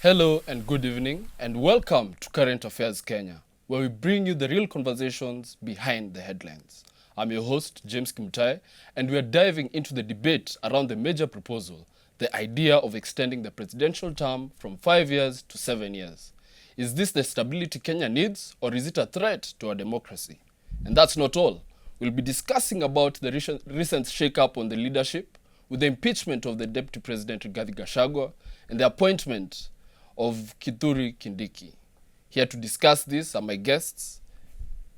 Hello and good evening, and welcome to Current Affairs Kenya, where we bring you the real conversations behind the headlines. I'm your host, James Kimtai, and we are diving into the debate around the major proposal, the idea of extending the presidential term from 5 years to 7 years. Is this the stability Kenya needs, or is it a threat to our democracy? And that's not all. We'll be discussing about the recent shake-up on the leadership, with the impeachment of the Deputy President Rigathi Gachagua and the appointment of Kithure Kindiki. Here to discuss this are my guests,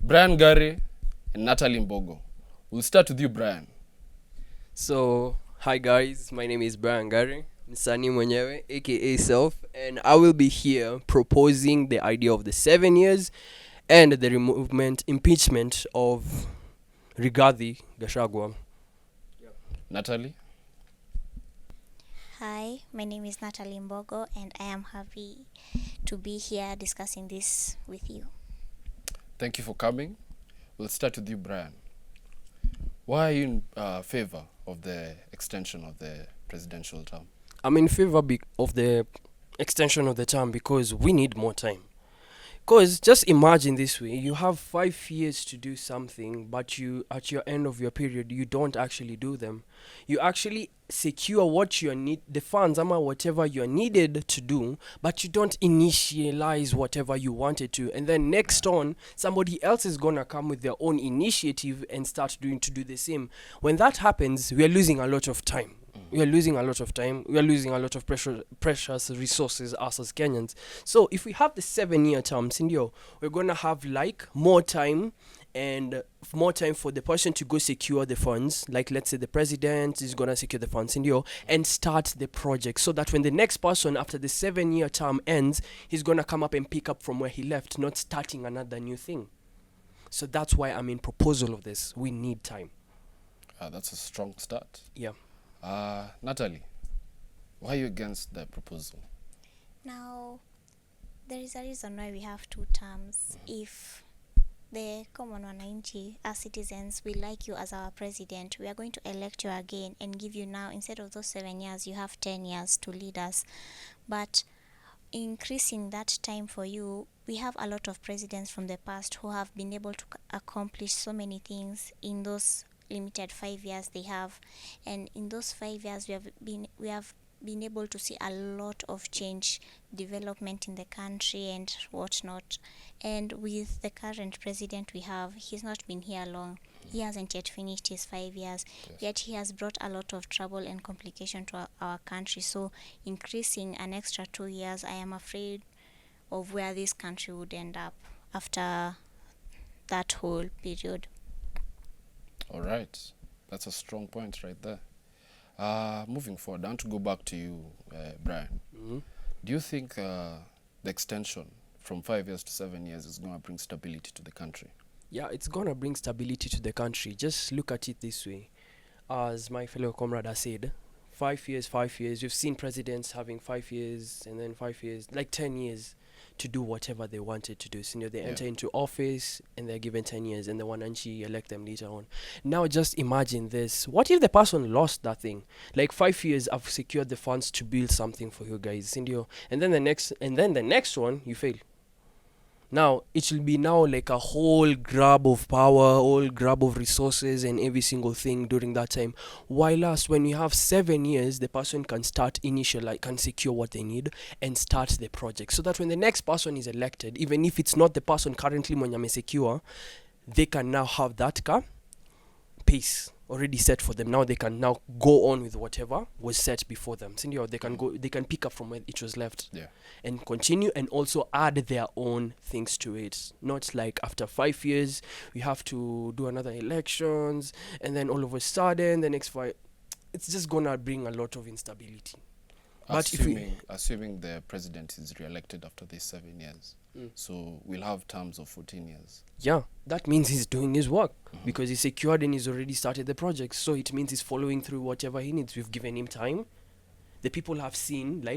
Brian Gare and Natalie Mbogo. We'll start with you, Brian. So, hi guys, my name is Brian Gare, Msanii mwenyewe, aka Self, and I will be here proposing the idea of the 7 years and the impeachment of Rigathi Gachagua. Natalie? Hi, my name is Natalie Mbogo, and I am happy to be here discussing this with you. Thank you for coming. We'll start with you, Brian. Why are you in favor of the extension of the presidential term? I'm in favor of the extension of the term because we need more time. Because just imagine this way, you have 5 years to do something, but you at your end of your period, you don't actually do them. You actually secure what you need, the funds, whatever you're needed to do, but you don't initialize whatever you wanted to. And then next on, somebody else is going to come with their own initiative and start to do the same. When that happens, we are losing a lot of time. We are losing a lot of time. We are losing a lot of precious resources us as Kenyans. So if we have the 7-year term, Cindy, we're going to have like more time and more time for the person to go secure the funds. Like let's say the president is going to secure the funds, Cindy, and start the project so that when the next person after the 7-year term ends, he's going to come up and pick up from where he left, not starting another new thing. So that's why I'm in proposal of this. We need time. That's a strong start. Yeah. Natalie, why are you against the proposal? Now, there is a reason why we have 2 terms. If the common wananchi, as citizens, we like you as our president, we are going to elect you again and give you now, instead of those 7 years, you have 10 years to lead us. But increasing that time for you, we have a lot of presidents from the past who have been able to accomplish so many things in those limited 5 years they have, and in those 5 years we have been able to see a lot of change, development in the country and whatnot. And with the current president we have, he's not been here long. He hasn't yet finished his 5 years. Yes. Yet he has brought a lot of trouble and complication to our country. So increasing an extra 2 years, I am afraid of where this country would end up after that whole period. All right. That's a strong point right there. Moving forward, I want to go back to you, Brian. Mm-hmm. Do you think the extension from 5 years to 7 years is going to bring stability to the country? Yeah, it's going to bring stability to the country. Just look at it this way. As my fellow comrade has said, 5 years, 5 years. You've seen presidents having 5 years and then 5 years, like 10 years to do whatever they wanted to do. So, they enter into office and they're given 10 years and the Wananchi elect them later on. Now just imagine this. What if the person lost that thing? Like 5 years, I've secured the funds to build something for you guys, and then the next one, you fail. Now, it will be now like a whole grab of power, whole grab of resources and every single thing during that time. While us, when you have 7 years, the person can start can secure what they need and start the project. So that when the next person is elected, even if it's not the person currently mwenye secure, they can now have that pace already set for them. Now they can now go on with whatever was set before them. They can pick up from where it was left. Yeah. And continue and also add their own things to it. Not like after 5 years we have to do another elections and then all of a sudden the next 5, it's just gonna bring a lot of instability. But assuming the president is re-elected after these 7 years, so we'll have terms of 14 years. Yeah, that means he's doing his work because he's secured and he's already started the project. So it means he's following through whatever he needs. We've given him time. The people have seen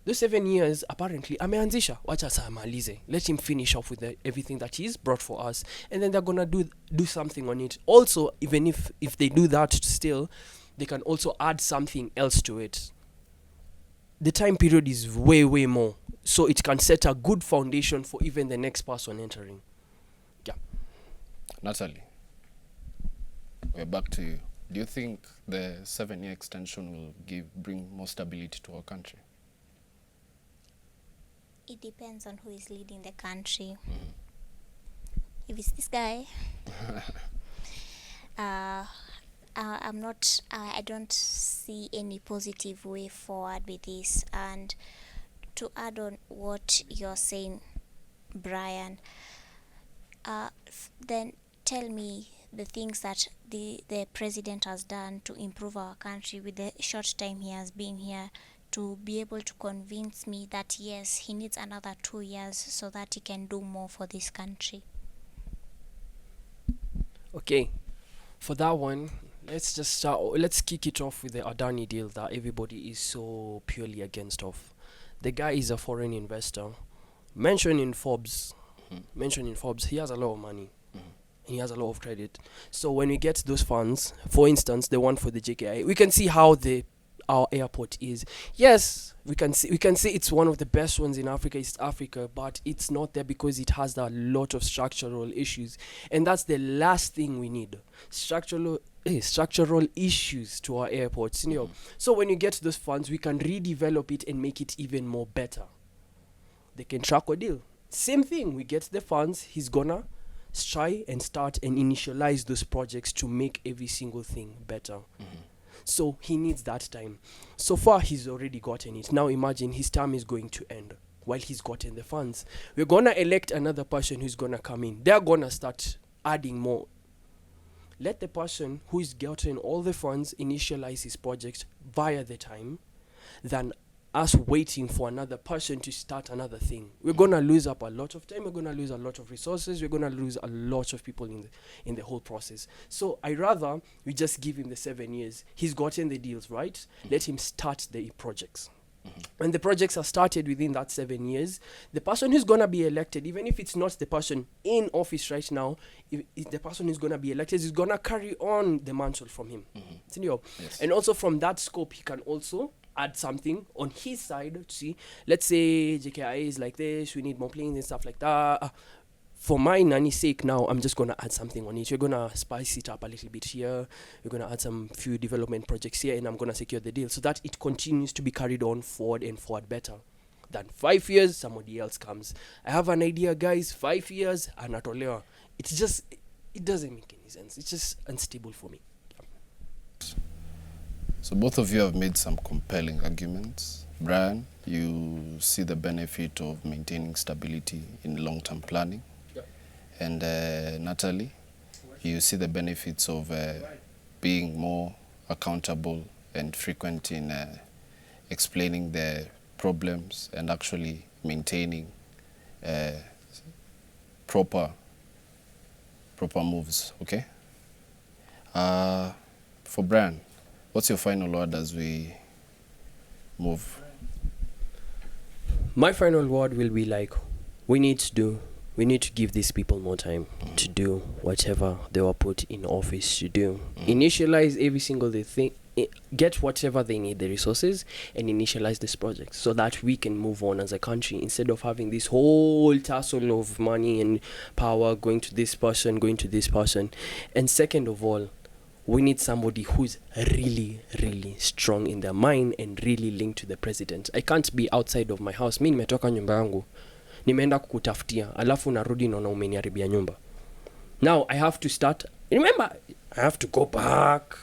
those 7 years apparently ameanzisha, wacha sa amalize. Let him finish off with everything that he's brought for us, and then they're gonna do something on it. Also, even if they do that still, they can also add something else to it. the time period is way, way more. So it can set a good foundation for even the next person entering. Yeah. Natalie, we're back to you. Do you think the 7-year extension will bring more stability to our country? It depends on who is leading the country. If it's this guy, I'm not. I don't see any positive way forward with this. And to add on what you're saying, Brian, then tell me the things that the president has done to improve our country with the short time he has been here, to be able to convince me that yes, he needs another 2 years so that he can do more for this country. Okay, for that one, let's just start. Let's kick it off with the Adani deal that everybody is so purely against of. The guy is a foreign investor. Mentioned in Forbes, he has a lot of money. He has a lot of credit. So when we get those funds, for instance, the one for the JKI, we can see how our airport is. Yes, we can see it's one of the best ones in Africa, East Africa, but it's not there because it has a lot of structural issues, and that's the last thing we need. Structural issues to our airports. So when you get those funds, we can redevelop it and make it even more better. They can track a deal. Same thing. We get the funds. He's gonna try and start and initialize those projects to make every single thing better. So he needs that time. So far, he's already gotten it. Now imagine his term is going to end while he's gotten the funds. We're going to elect another person who's going to come in. They're going to start adding more. Let the person who's gotten all the funds initialize his project via the time than us waiting for another person to start another thing. We're going to lose up a lot of time. We're going to lose a lot of resources. We're going to lose a lot of people in the whole process. So I rather we just give him the 7 years. He's gotten the deals, right? Let him start the projects. When the projects are started within that 7 years, the person who's going to be elected, even if it's not the person in office right now, if the person who's going to be elected is going to carry on the mantle from him. Yes. And also from that scope, he can also add something on his side to see, let's say JKI is like this, we need more planes and stuff like that. For my nanny's sake now, I'm just going to add something on it. We're going to spice it up a little bit here. We're going to add some few development projects here, and I'm going to secure the deal so that it continues to be carried on forward and forward better. Then 5 years, somebody else comes. I have an idea, guys. 5 years, Anatolia. It doesn't make any sense. It's just unstable for me. So both of you have made some compelling arguments. Brian, you see the benefit of maintaining stability in long-term planning. Yep. And Natalie, you see the benefits of being more accountable and frequent in explaining the problems and actually maintaining proper moves, okay? For Brian, what's your final word as we move? My final word will be like, we need to give these people more time to do whatever they were put in office to do. Initialize every single thing, get whatever they need, the resources, and initialize this project so that we can move on as a country instead of having this whole tussle of money and power going to this person, going to this person. And second of all, we need somebody who's really, really strong in their mind and really linked to the president. I can't be outside of my house. Mi nimetoka nyumba yangu, nimeenda kukutafutia, alafu narudi naona umeniharibia nyumba. Now I have to start, remember, I have to go back,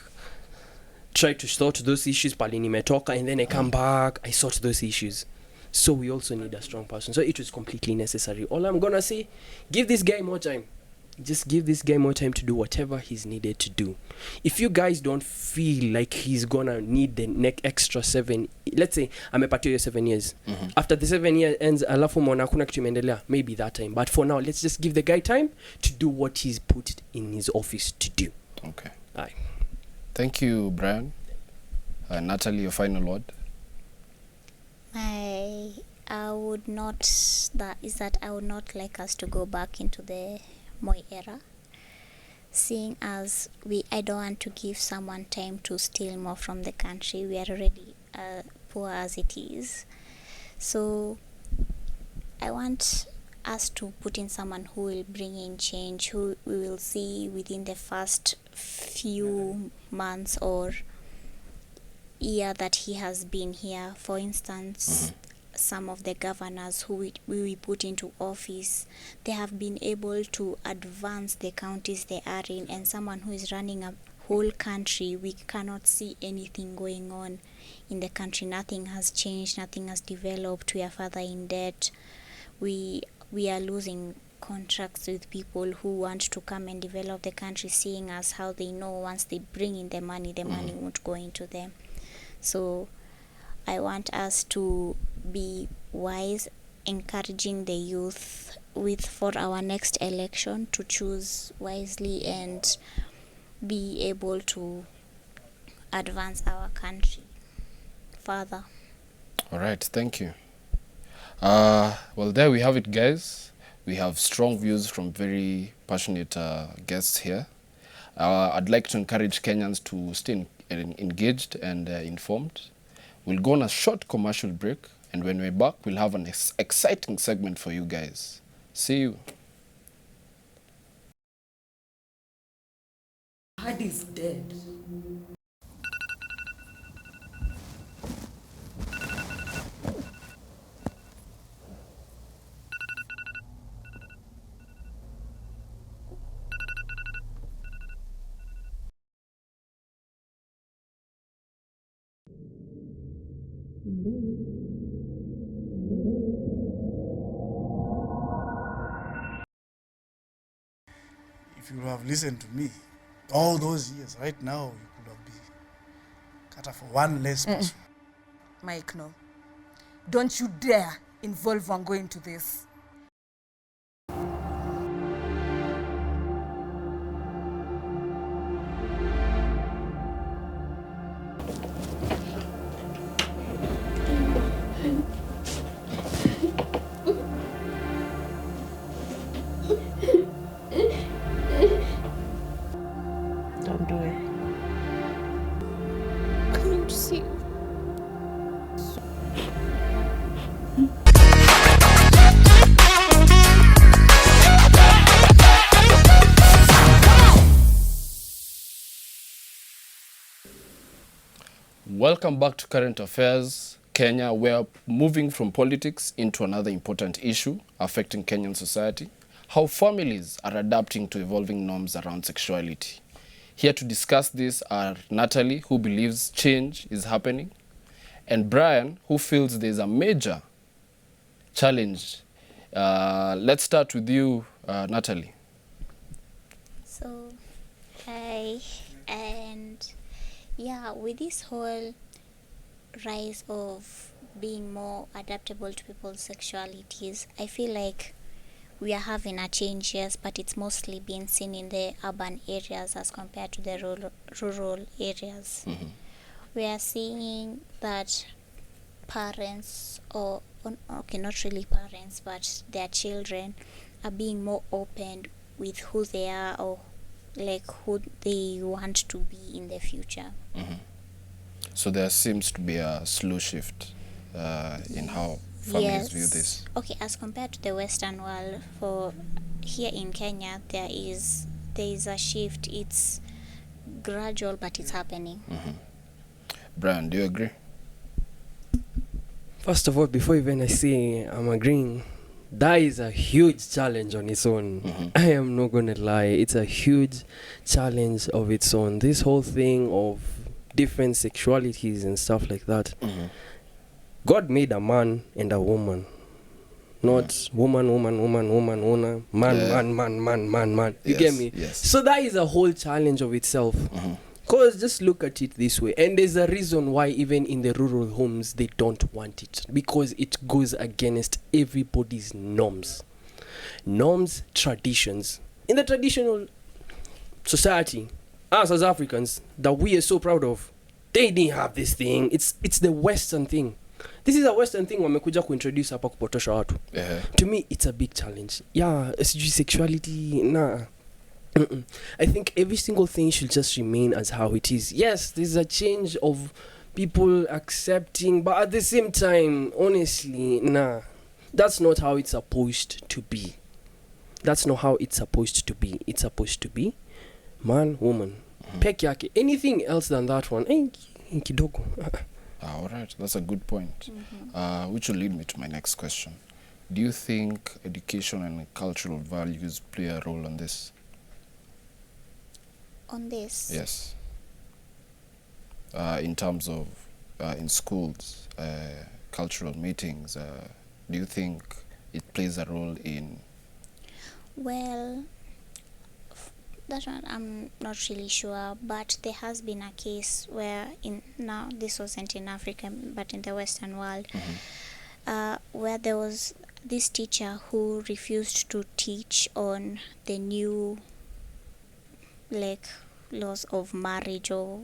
try to sort those issues pali nimetoka, and then I come back, I sort those issues. So we also need a strong person. So it was completely necessary. All I'm gonna say, give this guy more time. Just give this guy more time to do whatever he's needed to do. If you guys don't feel like he's gonna need the next extra 7, let's say amepatiwa 7 years. After the 7 years ends, alafu mwana hakuna kitu imeendelea, maybe that time. But for now, let's just give the guy time to do what he's put in his office to do. Okay. Aye. Thank you, Brian. Natalie, your final word? I would not like us to go back into the Moi era, seeing as I don't want to give someone time to steal more from the country. We are already poor as it is. So I want us to put in someone who will bring in change, who we will see within the first few months or year that he has been here. For instance, some of the governors who we put into office, they have been able to advance the counties they are in, and someone who is running a whole country, we cannot see anything going on in the country. Nothing has changed, nothing has developed. We are further in debt. We are losing contracts with people who want to come and develop the country, seeing as how they know once they bring in the money won't go into them. So I want us to be wise, encouraging the youth for our next election to choose wisely and be able to advance our country further. All right, thank you. Well, there we have it, guys. We have strong views from very passionate guests here. I'd like to encourage Kenyans to stay engaged and informed. We'll go on a short commercial break, and when we're back, we'll have an exciting segment for you guys. See you. Dad is dead. If you would have listened to me all those years, right now you could have been cut off for one less person. Mike, no. Don't you dare involve Wango into this. Don't do it. Coming to see you. Welcome back to Current Affairs Kenya. We're moving from politics into another important issue affecting Kenyan society: how families are adapting to evolving norms around sexuality. Here to discuss this are Natalie, who believes change is happening, and Brian, who feels there's a major challenge. Let's start with you, Natalie. So, hi, and yeah, with this whole rise of being more adaptable to people's sexualities, I feel like we are having a change, yes, but it's mostly being seen in the urban areas as compared to the rural areas. We are seeing that parents, or okay, not really parents, but their children are being more open with who they are, or like who they want to be in the future. So there seems to be a slow shift in how families view this. Okay, as compared to the Western world, for here in Kenya, there is a shift. It's gradual, but it's happening. Brian, do you agree? First of all, before even I say I'm agreeing, that is a huge challenge on its own. I am not gonna lie, it's a huge challenge of its own. This whole thing of different sexualities and stuff like that. God made a man and a woman, not woman, man. You get me? Yes. So that is a whole challenge of itself. Because just look at it this way. And there's a reason why even in the rural homes, they don't want it. Because it goes against everybody's norms. Norms, traditions. In the traditional society, us as Africans, that we are so proud of, they didn't have this thing. It's the Western thing. This is a Western thing wamekuja kuintroduce hapa kupotosha watu. To me, it's a big challenge. Yeah, sexuality, nah. I think every single thing should just remain as how it is. Yes, there's a change of people accepting, but at the same time, honestly, nah, that's not how it's supposed to be. That's not how it's supposed to be. It's supposed to be man, woman. Peke yake. Anything else than that one, kidogo. All right, that's a good point. Which will lead me to my next question. Do you think education and cultural values play a role on this? On this, Yes. In terms of in schools, cultural meetings, do you think it plays a role in? well, that one I'm not really sure, but there has been a case where now this wasn't in Africa but in the Western world, where there was this teacher who refused to teach on the new laws of marriage or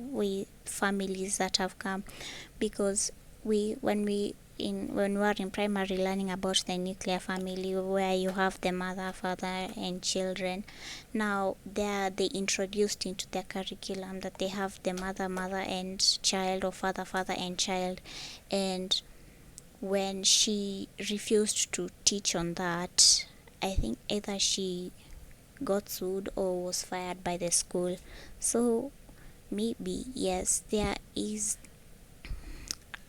families that have come, because when we are in primary learning about the nuclear family, where you have the mother, father and children, now they introduced into their curriculum that they have the mother and child, or father and child. And when she refused to teach on that, I think either she got sued or was fired by the school. So maybe yes, there is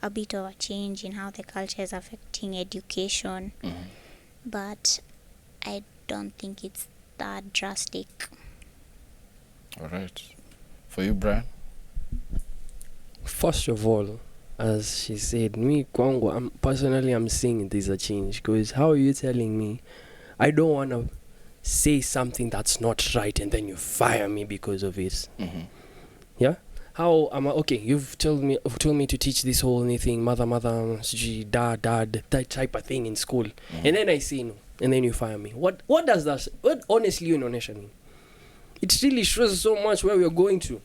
a bit of a change in how the culture is affecting education, but I don't think it's that drastic. All right. For you, Brian? First of all, as she said, me kwangu, I'm seeing there's a change, because how are you telling me I don't want to say something that's not right and then you fire me because of it? Yeah? How am I okay? You've told me to teach this whole new thing, mother, dad, that type of thing in school, and then I say no, and then you fire me. What does that? What honestly, you know, mean? It really shows so much where we are going to.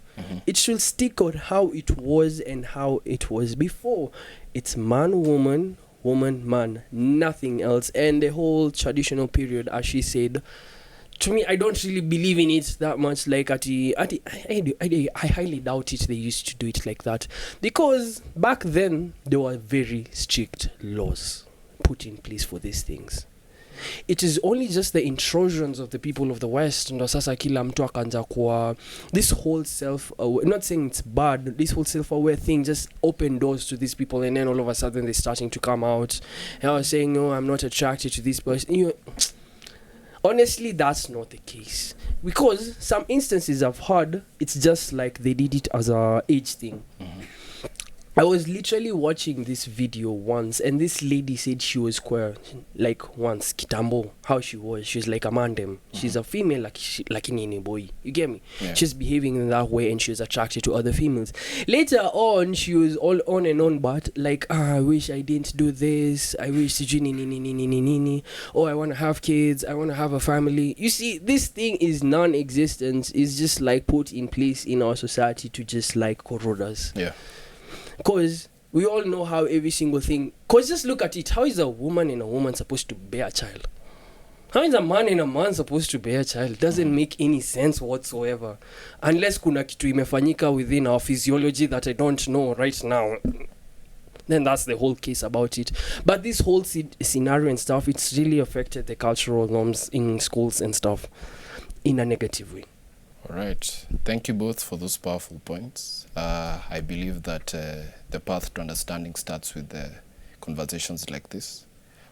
It should stick on how it was and how it was before. It's man, woman, man, nothing else, and the whole traditional period, as she said. To me, I don't really believe in it that much. Like I highly doubt it. They used to do it like that, because back then there were very strict laws put in place for these things. It is only just the intrusions of the people of the West, ndo sasa kila mtu akaanza kuwa this whole not saying it's bad, this whole self-aware thing just opened doors to these people, and then all of a sudden they're starting to come out and I was saying, no, I'm not attracted to this person. Honestly, that's not the case, because some instances I've heard, it's just like they did it as a age thing. I was literally watching this video once, and this lady said she was queer, like once, kitambo, how she was like a mandem. She's a female, like any boy. You get me? Yeah. She's behaving in that way, and she was attracted to other females. Later on, she was all on and on, but like, I wish I didn't do this. I wish oh, I want to have kids. I want to have a family. You see, this thing is non-existent. It's just like put in place in our society to just like corrode us. Yeah. Because we all know how every single thing... Because just look at it. How is a woman and a woman supposed to bear a child? How is a man and a man supposed to bear a child? Doesn't make any sense whatsoever. Unless kuna kitu imefanyika within our physiology that I don't know right now. Then that's the whole case about it. But this whole scenario and stuff, it's really affected the cultural norms in schools and stuff in a negative way. All right. Thank you both for those powerful points. I believe that the path to understanding starts with conversations like this.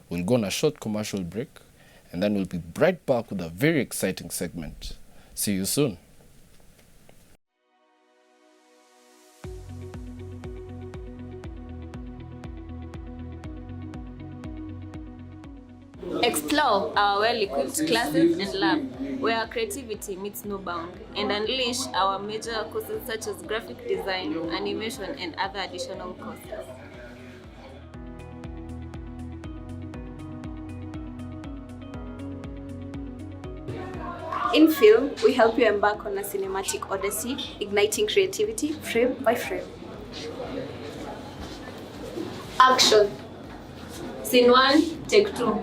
We'll go on a short commercial break, and then we'll be right back with a very exciting segment. See you soon. Explore our well-equipped classes and lab, where creativity meets no bound, and unleash our major courses such as graphic design, animation, and other additional courses. In film, we help you embark on a cinematic odyssey, igniting creativity frame by frame. Action. Scene 1, take 2.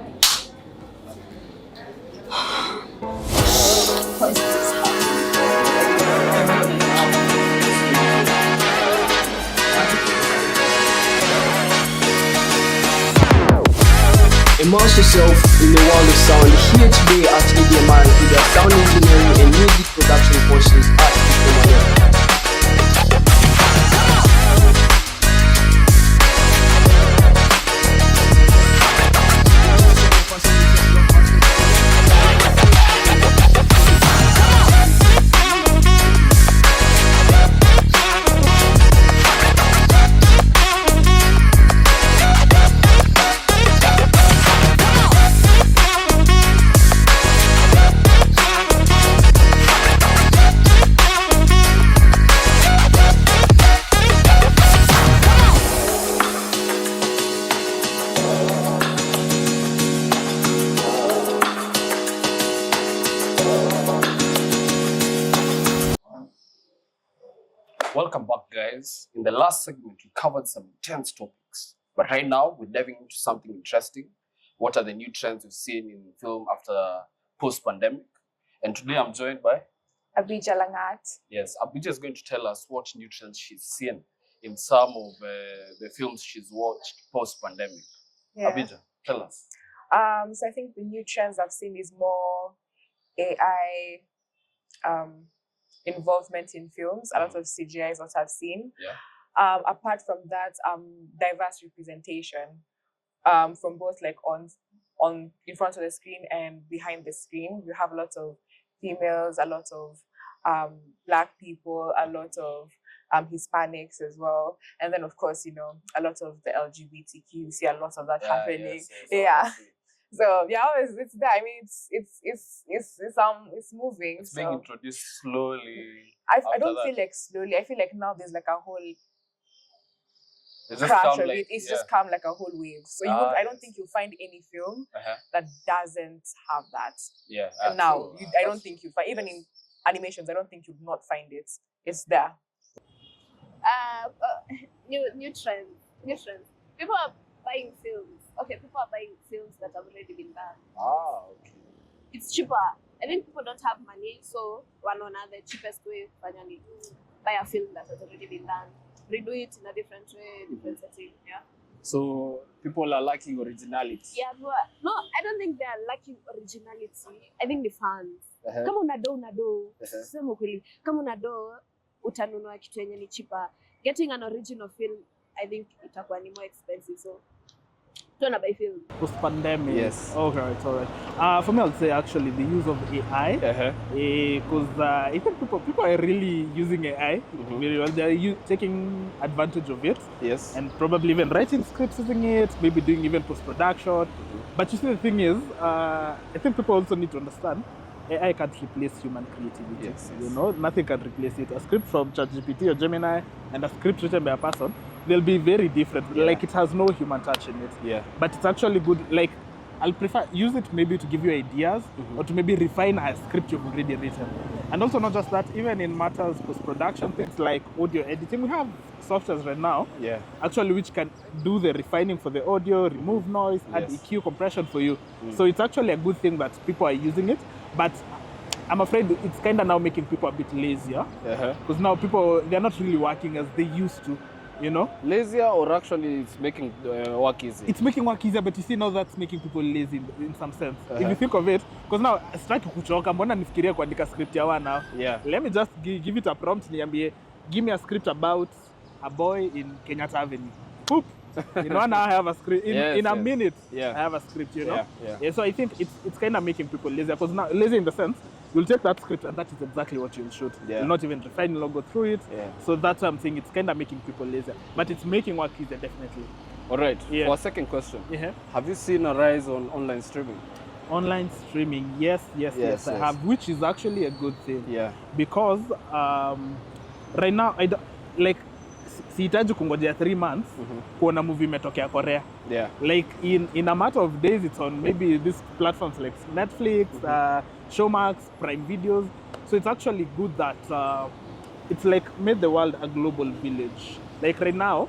Immerse yourself in the world of sound here today at EDMI with their sound engineering and music production courses at Diploma. Welcome back, guys. In the last segment, we covered some intense topics. But right now, we're diving into something interesting. What are the new trends we've seen in film after post-pandemic? And today I'm joined by... Abija Langat. Yes, Abija is going to tell us what new trends she's seen in some of the films she's watched post-pandemic. Yeah. Abija, tell us. So I think the new trends I've seen is more AI involvement in films. A lot of CGI is what I've seen. Yeah. Apart from that, diverse representation from both like on in front of the screen and behind the screen. You have a lot of females, a lot of Black people, a lot of Hispanics as well, and then of course, you know, a lot of the LGBTQ. You see a lot of that happening. Yeah. So yeah, it's there. I mean, it's moving. It's being introduced slowly. I don't feel like slowly. I feel like now there's like a whole It's just crash come of like, it. It's just come like a whole wave. So I don't think you'll find any film that doesn't have that. Yeah. And now I don't think you find, even in animations, I don't think you'll not find it. It's there. New trends. People are buying films. Okay, people are buying films that have already been done. Okay. It's cheaper. I think people don't have money, so one or another, the cheapest way finally buy a film that has already been done, redo it in a different way, different setting. Yeah. So people are lacking originality. Yeah, but no, I don't think they are lacking originality. I think the fans. Kama unado. Sema ukweli. Kama unado utanunua kitu yenye ni cheaper. Getting an original film, I think itakuwa ni more expensive. So don't buy film. Post-pandemic. Yes. Okay, it's all right. For me, I would say actually the use of AI. Because I think people are really using AI very well. They're taking advantage of it. Yes. And probably even writing scripts using it, maybe doing even post-production. But you see, the thing is, I think people also need to understand AI can't replace human creativity. Yes. You know, nothing can replace it. A script from ChatGPT or Gemini and a script written by a person, they'll be very different. Yeah. Like, it has no human touch in it. Yeah. But it's actually good. Like, I'll prefer use it maybe to give you ideas or to maybe refine a script you've already written. And also not just that, even in matters post-production, things like audio editing, we have softwares right now actually which can do the refining for the audio, remove noise, add EQ compression for you. So it's actually a good thing that people are using it. But I'm afraid it's kind of now making people a bit lazier. Because now people, they're not really working as they used to, you know? Lazier, or actually it's making work easy? It's making work easier, but you see now that's making people lazy in some sense. If you think of it, because now sitaki kuchoka, mbona nifikiria kuandika script ya wana. Let me just give it a prompt, niambie, give me a script about a boy in Kenyatta Avenue. Poop. You know, now I have a script in a minute. I have a script, you know. So I think it's kind of making people lazy, because now lazy in the sense you'll take that script and that is exactly what you'll shoot. You'll not even refine or go through it. So that's what I'm saying. It's kind of making people lazy, but it's making work easier, definitely. All right. For a second question, have you seen a rise on online streaming? Online streaming, yes, I have, which is actually a good thing. Because right now I don't like. Sihitaji kungojea 3 months kuona movie imetokea Korea. Like in a matter of days, it's on maybe these platforms like Netflix, Showmax, Prime Videos. So it's actually good that it's like made the world a global village. Like right now,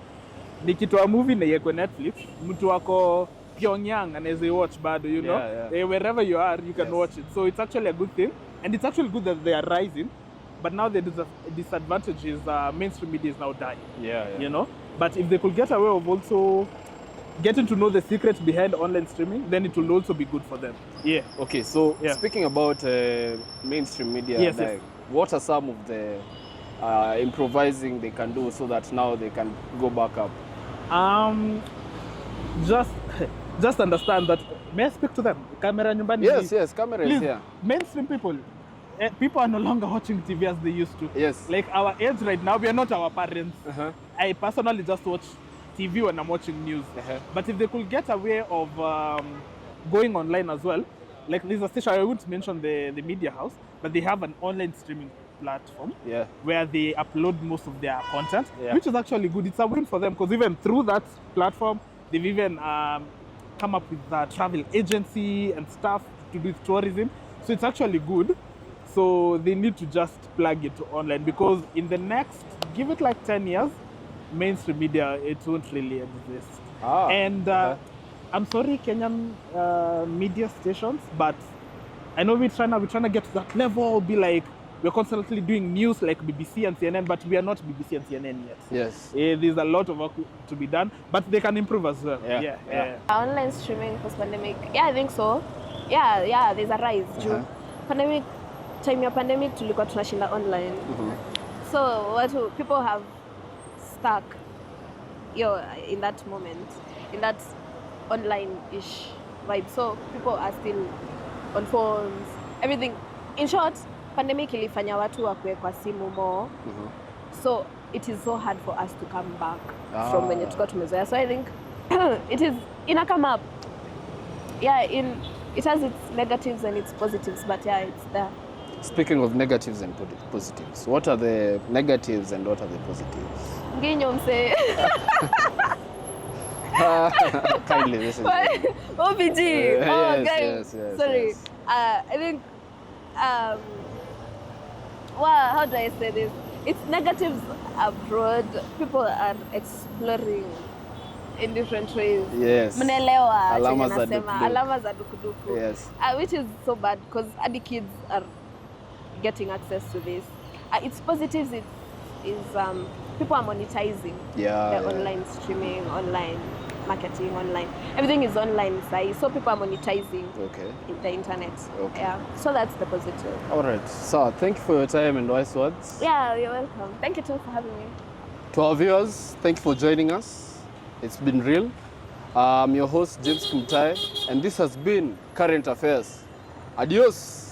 nikitoa movie na yeko Netflix, mtu wako Pyongyang anaweza watch bado, you know. Wherever you are, you can watch it. So it's actually a good thing, and it's actually good that they are rising. But now the disadvantage is mainstream media is now dying. You know. But if they could get away of also getting to know the secrets behind online streaming, then it will also be good for them. Yeah. Okay, so Yeah. speaking about mainstream media, Yes, like, yes. what are some of the improvising they can do so that now they can go back up? Just understand that. May I speak to them? Camera nyumbani. Yes, camera is Please, here. mainstream people. People are no longer watching TV as they used to. Yes. Like our age right now, we are not our parents. Uh-huh. I personally just watch TV when I'm watching news. Uh-huh. But if they could get a way of going online as well, like there's a station, I wouldn't mention the media house, but they have an online streaming platform where they upload most of their content, which is actually good. It's a win for them because even through that platform, they've even come up with a travel agency and stuff to do with tourism. So it's actually good. So they need to just plug it online because in the next, give it like 10 years, mainstream media, it won't really exist. And I'm sorry, Kenyan media stations, but I know we're trying to get to that level, be like, we're constantly doing news like BBC and CNN, but we are not BBC and CNN yet. Yes. There's a lot of work to be done, but they can improve as well. Online streaming post-pandemic, I think so. Yeah, there's a rise. Pandemic, time ya pandemic tulikuwa tunashinda online. So people have stuck in that moment, in that online-ish vibe. So people are still on phones, everything. In short, pandemic ilifanya watu wakuwe kwa simu more. So it is so hard for us to come back from when tulikuwa tumezoea. So I think it is ina come up. It has its negatives and its positives, but it's there. Speaking of negatives and positives, what are the negatives and what are the positives? Nginyo mse. Kindly listen. OPG. Yes. Sorry. Yes. I think how do I say this? It's negatives abroad. People are exploring in different ways. Yes. Mnaelewa Alama chenye za nasema, dukuduku. alama za dukuduku. Yes. Which is so bad because other kids are getting access to this. Its positives is people are monetizing their online streaming, online marketing, online. Everything is online, so people are monetizing in the internet. So that's the positive. All right. So thank you for your time and wise words. Yeah, you're welcome. Thank you too for having me. To our viewers, thank you for joining us. It's been real. I'm your host, James Kimtai, and this has been Current Affairs. Adios.